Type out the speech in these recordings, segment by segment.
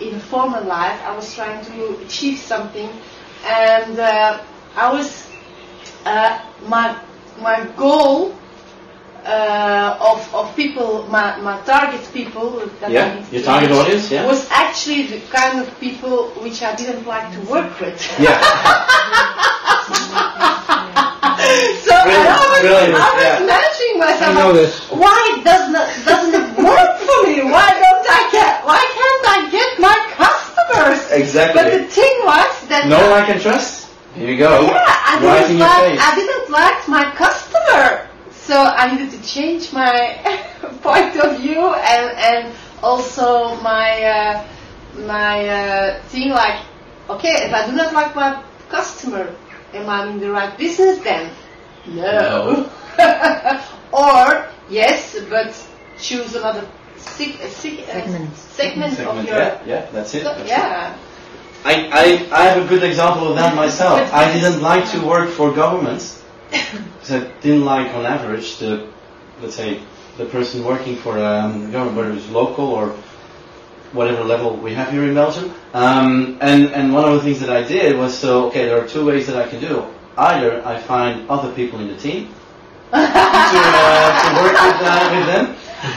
in a former life, I was trying to achieve something, and I was my goal of people, my target people, that your target audience, was actually the kind of people which I didn't like to work with. Yeah. So I was managing myself. Why doesn't it work for me? Why can't I get my customers? Exactly. But the thing was that no like and trust. Here you go. Yeah, I didn't like my customer, so I needed to change my point of view and also my thing. Like, okay, if I do not like my customer, am I in the right business then? No. Or yes, but choose another segment of your. Yeah, that's it. So, that's it. I have a good example of that myself. I didn't like to work for governments because I didn't like, on average, let's say, the person working for government, whether it's local or whatever level we have here in Belgium. And one of the things that I did was, there are two ways that I can do. Either I find other people in the team to work with them,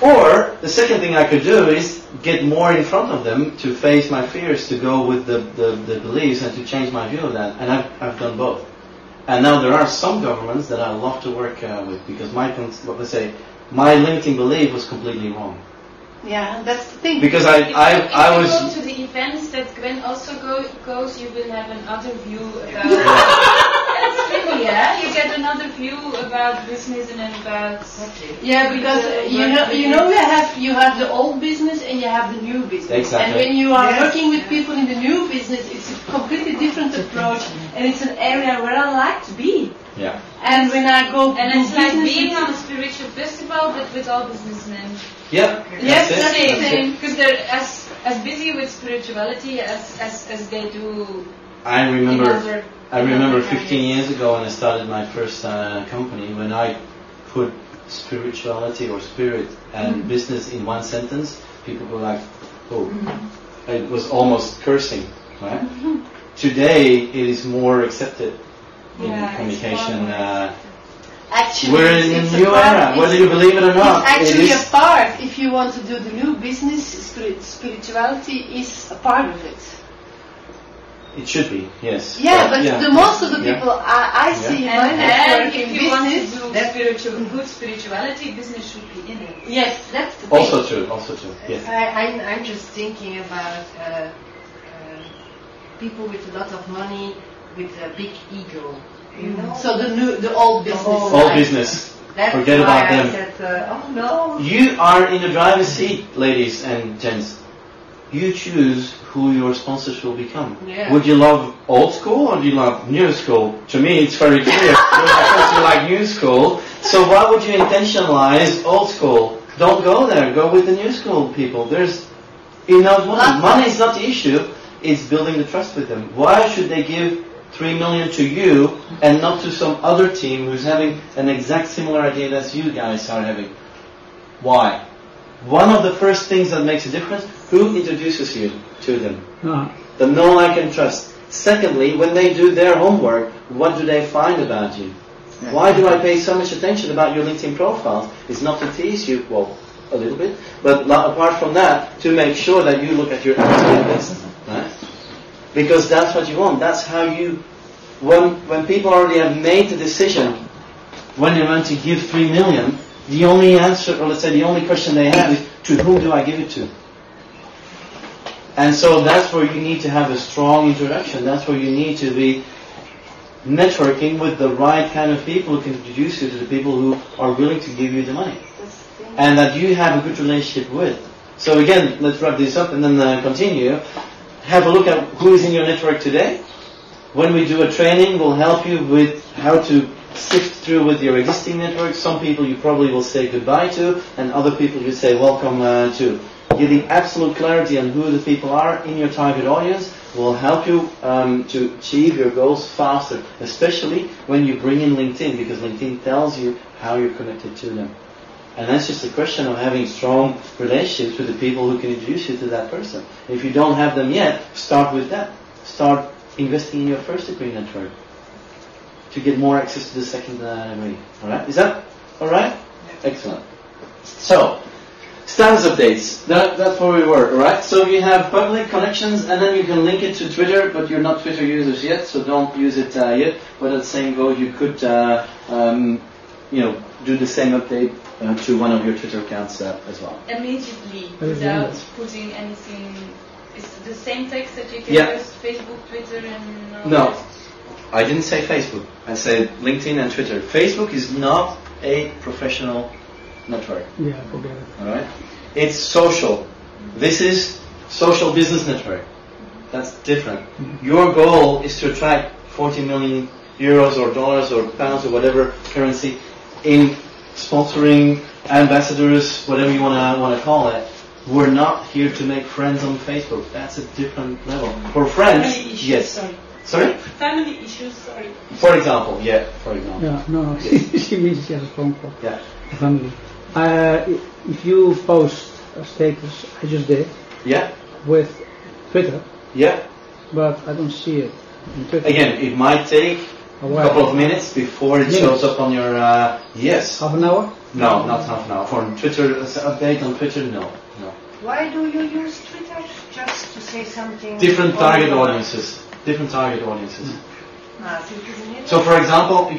or the second thing I could do is get more in front of them to face my fears, to go with the beliefs and to change my view of that. And I've done both. And now there are some governments that I love to work with because my limiting belief was completely wrong. Yeah, that's the thing. Because if you go to the events that Gwen also goes, you will have another view about. That's true, yeah. You get another view about business and about. Yeah, because you have the old business and you have the new business. Exactly. And when you are working with people in the new business, it's a completely different approach, and it's an area where I like to be. Yeah. And when I go, and it's like being on a spiritual festival, but with all businessmen. Yeah. Yes, that's the same. Because they're as busy with spirituality as they do. I remember 15 years ago when I started my first company, when I put spirituality or spirit and business in one sentence, people were like, oh, it was almost cursing, right? Today it is more accepted in communication. Actually, we're in a new era, whether you believe it or not. It's actually a part. If you want to do the new business, spirituality is a part of it. It should be, yes. Yeah, but the most of the people I see in my network in business, want to do good spirituality, business should be in it. Yes, that's the thing. Also true. Yes. I'm just thinking about people with a lot of money with a big ego. You know? So the old business. Old business. That's Forget about them. I said, oh no. You are in the driver's seat, ladies and gents. You choose who your sponsors will become. Yeah. Would you love old school or do you love new school? To me, it's very clear. You like new school. So why would you intentionalize old school? Don't go there. Go with the new school people. There's enough money. Money is not the issue. It's building the trust with them. Why should they give 3 million to you and not to some other team who's having an exact similar idea as you guys are having? Why? One of the first things that makes a difference, who introduces you to them? The know, like and trust. Secondly, when they do their homework, what do they find about you? Why do I pay so much attention about your LinkedIn profile? It's not to tease you, well, a little bit, but apart from that, to make sure that you look at your absolute best, right? Because that's what you want. That's how you, when people already have made the decision, when they want to give 3 million, the only answer, or let's say the only question they have is, to whom do I give it to? And so that's where you need to have a strong introduction. That's where you need to be networking with the right kind of people who can introduce you to the people who are willing to give you the money. And that you have a good relationship with. So again, let's wrap this up and then continue. Have a look at who is in your network today. When we do a training, we'll help you with how to sift through with your existing network. Some people you probably will say goodbye to, and other people you say welcome to. Giving absolute clarity on who the people are in your target audience will help you to achieve your goals faster, especially when you bring in LinkedIn, because LinkedIn tells you how you're connected to them. And that's just a question of having strong relationships with the people who can introduce you to that person. If you don't have them yet, start with that. Start investing in your first degree network to get more access to the second degree. Alright? Is that alright? Excellent. So, status updates. That's where we were, alright? So you have public connections and then you can link it to Twitter, but you're not Twitter users yet, so don't use it yet. But at the same go, you could do the same update to one of your Twitter accounts as well. Immediately, without putting anything. Is it the same text that you can use Facebook, Twitter, and all No, that? I didn't say Facebook. I said LinkedIn and Twitter. Facebook is not a professional network. Yeah, forget it. All right, it's social. This is social business network. That's different. Your goal is to attract 40 million euros or dollars or pounds or whatever currency in sponsoring ambassadors, whatever you want to call it. We're not here to make friends on Facebook. That's a different level. For friends, Family issues, yes. Sorry. Sorry? Family issues, sorry. For example, yeah. For example. Yeah, no, she means she has a phone call. Yeah. Family. If you post a status, I just did, Yeah. with Twitter, Yeah. but I don't see it on Twitter. Again, it might take A a while. couple of minutes before it shows up on your. Yes. Half an hour? No, not half an hour. For Twitter update on Twitter, no. Why do you use Twitter? Just to say something? Different on target your- audiences. Different target audiences. So it is in So, for example,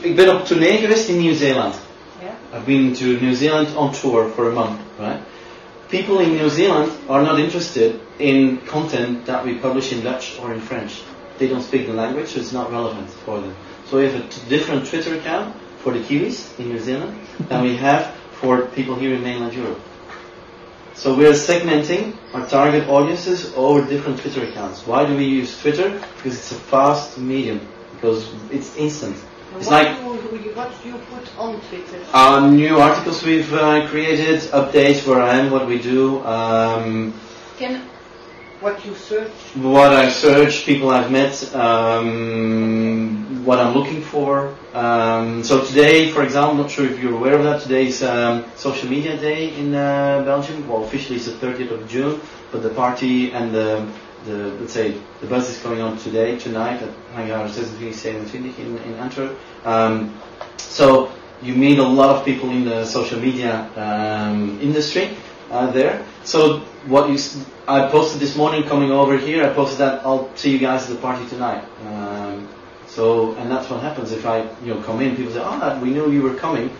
ik ben op tournee geweest in Nieuw-Zeeland. Yeah. I've been to New Zealand on tour for a month, right? People in New Zealand are not interested in content that we publish in Dutch or in French. They don't speak the language, so it's not relevant for them. So we have a different Twitter account for the Kiwis in New Zealand than we have for people here in mainland Europe. So we're segmenting our target audiences over different Twitter accounts. Why do we use Twitter? Because it's a fast medium, because it's instant. It's What like do you put on Twitter? new articles we've created, updates where I am, what we do, What you search? what I've searched, people I've met, what I'm looking for. So today, for example, I'm not sure if you're aware of that, today is Social Media Day in Belgium. Well, officially it's the 30th of June, but the party and the let's say, the buzz is going on tonight at Hangar 2627 in Antwerp. So you meet a lot of people in the social media industry there. So I posted this morning coming over here, I posted that I'll see you guys at the party tonight. And that's what happens if I come in, people say, we knew you were coming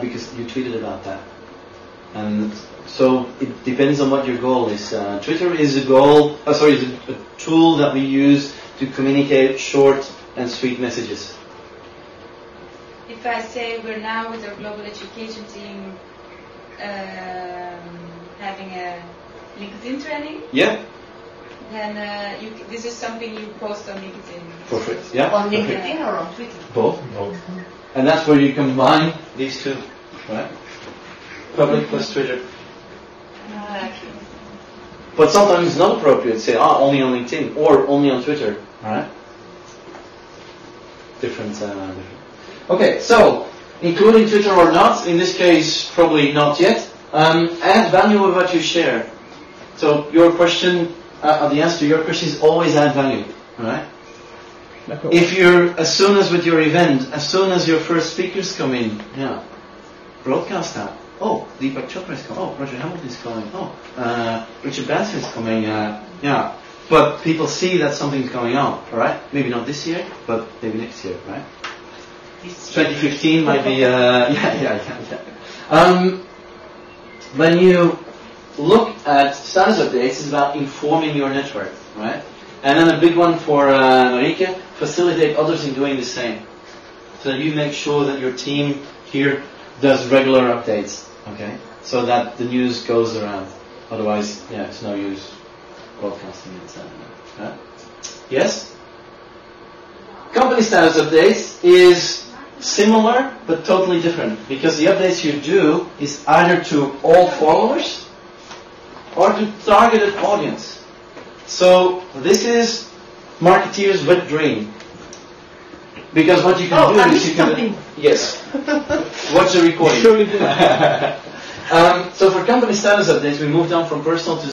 because you tweeted about that. And so it depends on what your goal is. Twitter is is a tool that we use to communicate short and sweet messages. If I say we're now with our global education team having a LinkedIn training, Yeah, then this is something you post on LinkedIn. perfect. Yeah, On okay. LinkedIn or on Twitter? Both. And that's where you combine these two, right? Public plus Twitter. But sometimes it's not appropriate to say, only on LinkedIn or only on Twitter. Alright? Different. Okay, so, including Twitter or not, in this case, probably not yet. Add value with what you share. So, your question, the answer to your question is always add value. Alright? If as soon as with your event, as soon as your first speakers come in, broadcast that. Deepak Chopra is coming. Roger Hamilton is coming. Richard Branson is coming. But people see that something's going on, alright? Maybe not this year, but maybe next year, right? 2015 might be, when you look at status updates, it's about informing your network, right? And then a big one for Marieke, facilitate others in doing the same. So that you make sure that your team here does regular updates, okay? So that the news goes around. Otherwise, it's no use broadcasting it. Right? Yes? Company status updates is similar but totally different, because the updates you do is either to all followers or to targeted audience. So this is marketeer's wet dream. Because what you can Oh, do I is missed you can... something. Yes. Watch the recording. Surely do. So for company status updates, we moved on from personal to